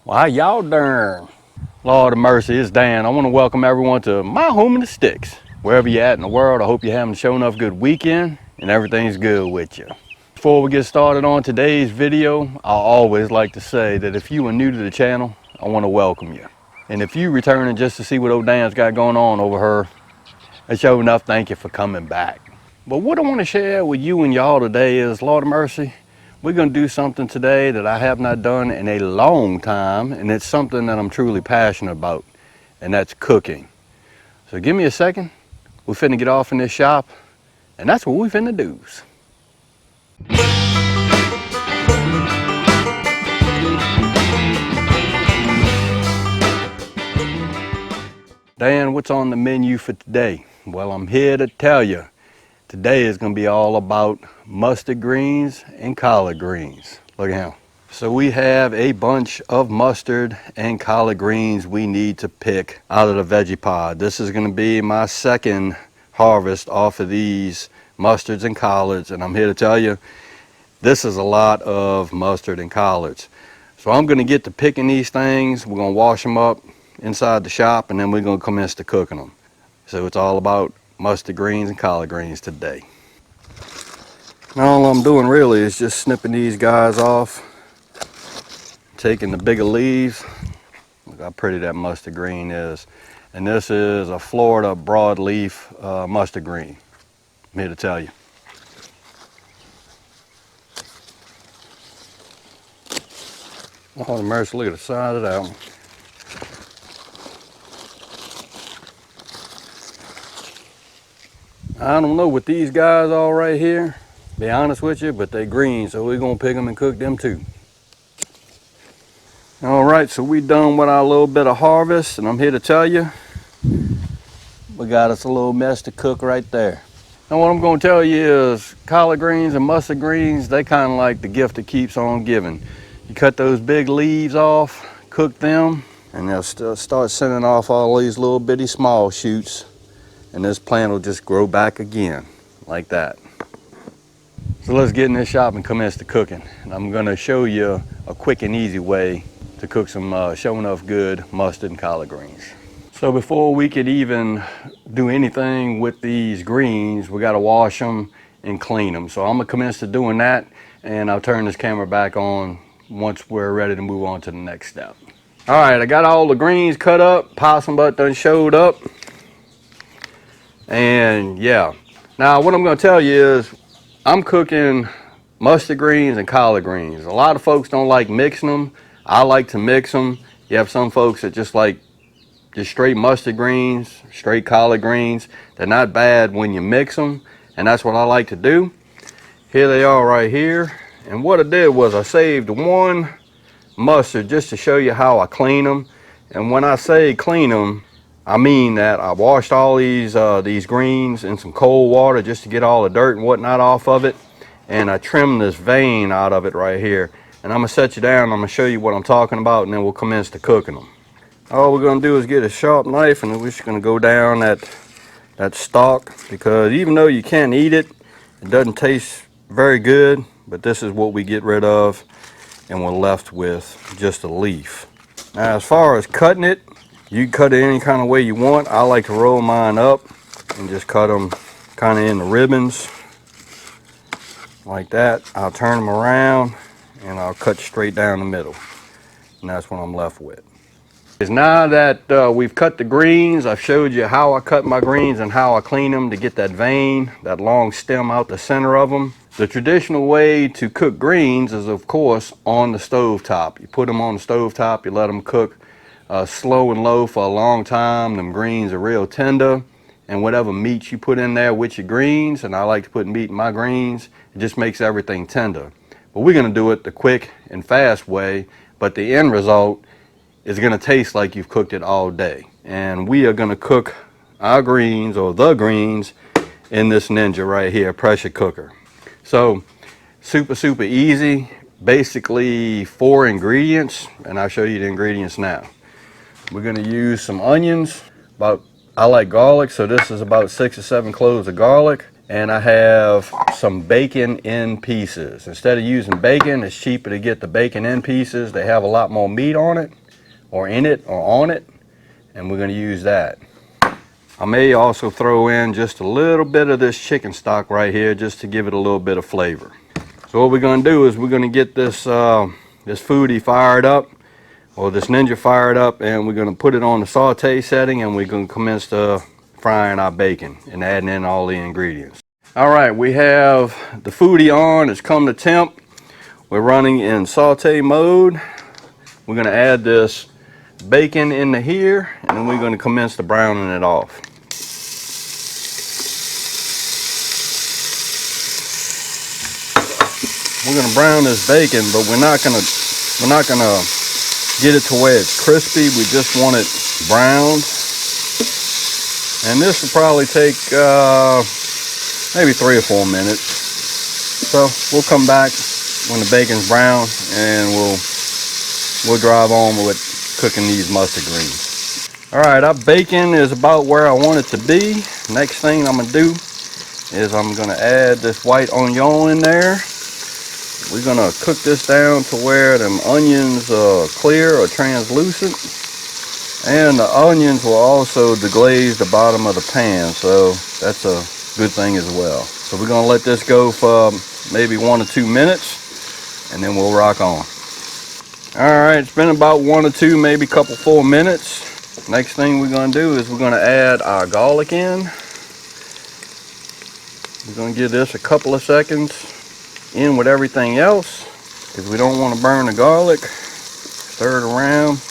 Well, how y'all doing? Lord of mercy, it's Dan. I want to welcome everyone to my home in the sticks. Wherever you're at in the world, I hope you're having a show enough good weekend and everything's good with you. Before we get started on today's video, I always like to say that if you are new to the channel, I want to welcome you. And if you returning just to see what old Dan's got going on over here, that's sure enough, thank you for coming back. But what I want to share with you and y'all today is, Lord of mercy, we're going to do something today that I have not done in a long time, and it's something that I'm truly passionate about, and that's cooking. So give me a second. We're finna get off in this shop, and that's what we finna do. Dan, what's on the menu for today? Well, I'm here to tell you. Today is going to be all about mustard greens and collard greens. Look at him. So we have a bunch of mustard and collard greens we need to pick out of the veggie pod. This is going to be my second harvest off of these mustards and collards, and I'm here to tell you this is a lot of mustard and collards. So I'm going to get to picking these things. We're going to wash them up inside the shop, and then we're going to commence to cooking them. So it's all about mustard greens and collard greens today. Now all I'm doing really is just snipping these guys off, taking the bigger leaves. Look how pretty that mustard green is. And this is a Florida broadleaf mustard green. I'm here to tell you. Oh mercy, look at the side of that one. I don't know what these guys are right here, be honest with you, but they green, so we're gonna pick them and cook them too. All right, so we done with our little bit of harvest, and I'm here to tell you, we got us a little mess to cook right there. Now what I'm gonna tell you is collard greens and mustard greens, they kind of like the gift that keeps on giving. You cut those big leaves off, cook them, and they'll start sending off all these little bitty small shoots. And this plant will just grow back again, like that. So let's get in this shop and commence to cooking. And I'm gonna show you a quick and easy way to cook some show enough good mustard and collard greens. So before we could even do anything with these greens, we gotta wash them and clean them. So I'm gonna commence to doing that, and I'll turn this camera back on once we're ready to move on to the next step. All right, I got all the greens cut up, possum butt done showed up. And yeah, now what I'm going to tell you is I'm cooking mustard greens and collard greens. A lot of folks don't like mixing them. I like to mix them. You have some folks that just like just straight mustard greens, straight collard greens. They're not bad when you mix them, and that's what I like to do. Here they are right here. And what I did was I saved one mustard just to show you how I clean them. And when I say clean them, I mean that I washed all these greens in some cold water just to get all the dirt and whatnot off of it. And I trimmed this vein out of it right here. And I'm gonna set you down, I'm gonna show you what I'm talking about, and then we'll commence to cooking them. All we're gonna do is get a sharp knife, and we're just gonna go down that stalk, because even though you can't eat it, it doesn't taste very good, but this is what we get rid of, and we're left with just a leaf. Now as far as cutting it, you can cut it any kind of way you want. I like to roll mine up and just cut them kind of in the ribbons like that. I'll turn them around and I'll cut straight down the middle, and that's what I'm left with. Now that we've cut the greens, I've showed you how I cut my greens and how I clean them to get that vein, that long stem out the center of them. The traditional way to cook greens is of course on the stove top. You put them on the stove top, you let them cook slow and low for a long time. Them greens are real tender, and whatever meat you put in there with your greens, and I like to put meat in my greens, it just makes everything tender. But we're gonna do it the quick and fast way, but the end result is gonna taste like you've cooked it all day. And we are gonna cook our greens, or the greens, in this Ninja right here, pressure cooker. So super easy, basically 4 ingredients, and I'll show you the ingredients now. We're going to use some onions. I like garlic, so this is about 6 or 7 cloves of garlic. and I have some bacon in pieces. Instead of using bacon, it's cheaper to get the bacon in pieces. They have a lot more meat on it, or in it, or on it, and we're going to use that. I may also throw in just a little bit of this chicken stock right here just to give it a little bit of flavor. So what we're going to do is we're going to get this this foodie fired up, or this Ninja fired up, and we're going to put it on the saute setting, and we're going to commence to frying our bacon and adding in all the ingredients. All right, we have the foodie on. It's come to temp. We're running in saute mode. We're going to add this bacon into here, and then we're going to commence to browning it off. We're going to brown this bacon, but we're not going to get it to where it's crispy. We just want it browned. And this will probably take maybe 3 or 4 minutes. So we'll come back when the bacon's brown, and we'll drive on with cooking these mustard greens. All right, our bacon is about where I want it to be. Next thing I'm gonna do is I'm gonna add this white onion in there. We're gonna cook this down to where them onions are clear or translucent. And the onions will also deglaze the bottom of the pan, so that's a good thing as well. So we're gonna let this go for maybe 1 or 2 minutes, and then we'll rock on. All right, it's been about 1 or 2, maybe a couple 4 minutes. Next thing we're gonna do is we're gonna add our garlic in. We're gonna give this a couple of seconds in with everything else, because we don't want to burn the garlic. Stir it around,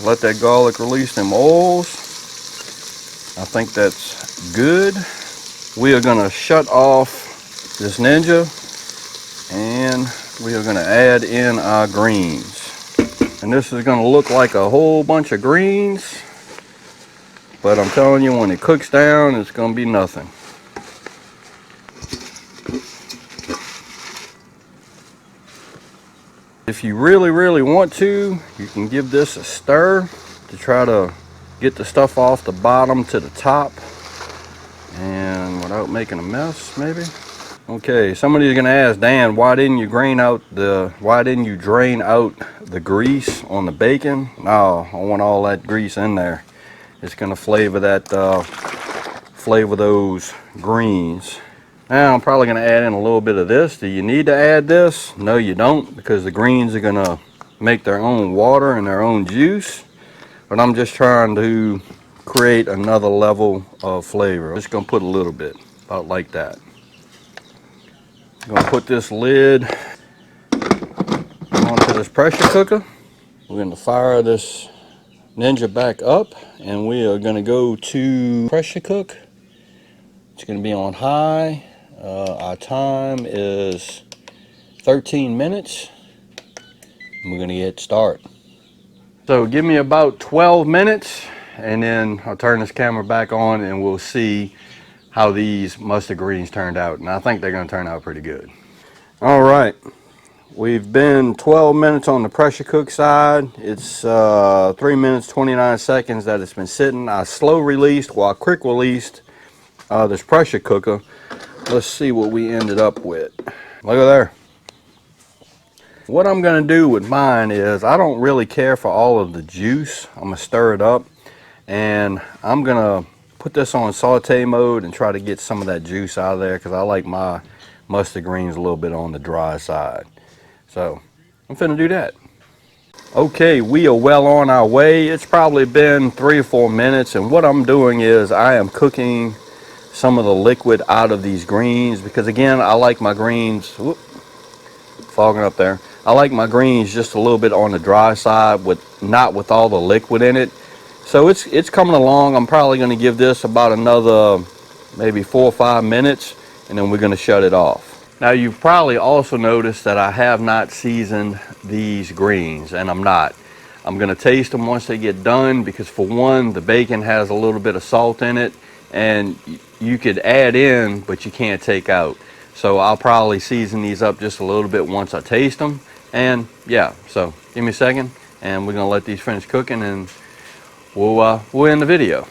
let that garlic release them oils. I think that's good. We are going to shut off this Ninja, and we are going to add in our greens. And this is going to look like a whole bunch of greens, but I'm telling you, when it cooks down, it's going to be nothing. If you really want to, you can give this a stir to try to get the stuff off the bottom to the top, and without making a mess, maybe. Okay, somebody's gonna ask, Dan, why didn't you drain out the grease on the bacon? No, I want all that grease in there. It's gonna flavor those greens. Now I'm probably going to add in a little bit of this. Do you need to add this? No, you don't, because the greens are going to make their own water and their own juice. But I'm just trying to create another level of flavor. I'm just going to put a little bit, about like that. I'm going to put this lid onto this pressure cooker. We're going to fire this Ninja back up, and we are going to go to pressure cook. It's going to be on high. Our time is 13 minutes. We're going to get started. So give me about 12 minutes, and then I'll turn this camera back on, and we'll see how these mustard greens turned out. And I think they're going to turn out pretty good. All right, we've been 12 minutes on the pressure cook side. It's 3 minutes 29 seconds that it's been sitting. I slow released, well, I quick released this pressure cooker. Let's see what we ended up with. Look at there. What I'm going to do with mine is I don't really care for all of the juice. I'm going to stir it up, and I'm going to put this on saute mode and try to get some of that juice out of there, because I like my mustard greens a little bit on the dry side. So I'm finna do that. Okay, we are well on our way. It's probably been 3 or 4 minutes, and what I'm doing is I am cooking some of the liquid out of these greens, because again, I like my greens, fogging up there. I like my greens just a little bit on the dry side, not with all the liquid in it. So it's coming along. I'm probably going to give this about another maybe 4 or 5 minutes, and then we're going to shut it off. Now you've probably also noticed that I have not seasoned these greens, and I'm not. I'm going to taste them once they get done, because for one, the bacon has a little bit of salt in it, and you could add in, but you can't take out. So I'll probably season these up just a little bit once I taste them. And yeah, so give me a second, and we're gonna let these finish cooking, and we'll end the video.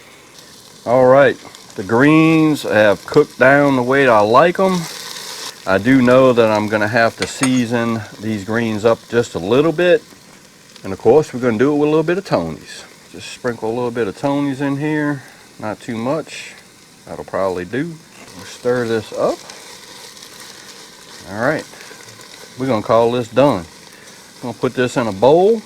All right, The greens have cooked down the way that I like them. I do know that I'm gonna have to season these greens up just a little bit. And of course, we're gonna do it with a little bit of Tony's. Just sprinkle a little bit of Tony's in here, not too much. That'll probably do. We'll stir this up. All right, we're gonna call this done. I'm gonna put this in a bowl.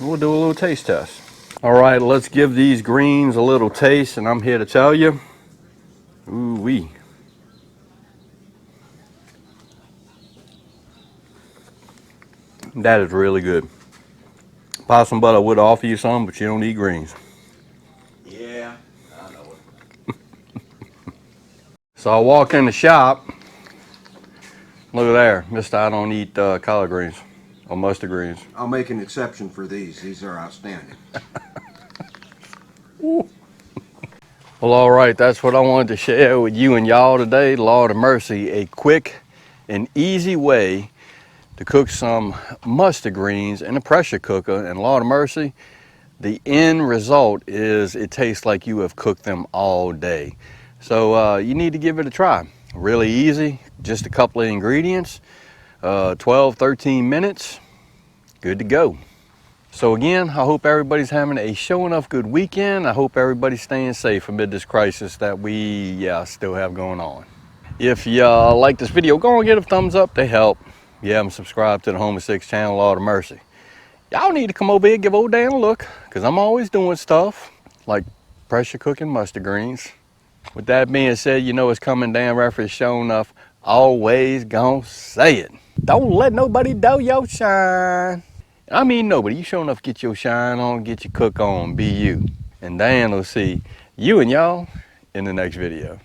We'll do a little taste test. All right, let's give these greens a little taste, and I'm here to tell you, ooh-wee. That is really good. Possum butter would offer you some, but you don't eat greens. Yeah, I know it. So I walk in the shop. Look at there, Mister I don't eat collard greens or mustard greens. I'll make an exception for these. These are outstanding. Well, all right, that's what I wanted to share with you and y'all today. Lord of mercy, a quick and easy way to cook some mustard greens in a pressure cooker. And Lord of mercy, the end result is it tastes like you have cooked them all day. So you need to give it a try. Really easy, just a couple of ingredients, 12, 13 minutes, good to go. So again, I hope everybody's having a show enough good weekend. I hope everybody's staying safe amid this crisis that we still have going on. If you like this video, go and get a thumbs up to help. If you haven't subscribed to the Home of Six channel, Lord of mercy, y'all need to come over here and give old Dan a look, because I'm always doing stuff like pressure cooking mustard greens. With that being said, you know it's coming. Dan Reference show enough. Always gonna say it. Don't let nobody do your shine. I mean nobody. You sure enough get your shine on, get your cook on, be you. And Dan will see you and y'all in the next video.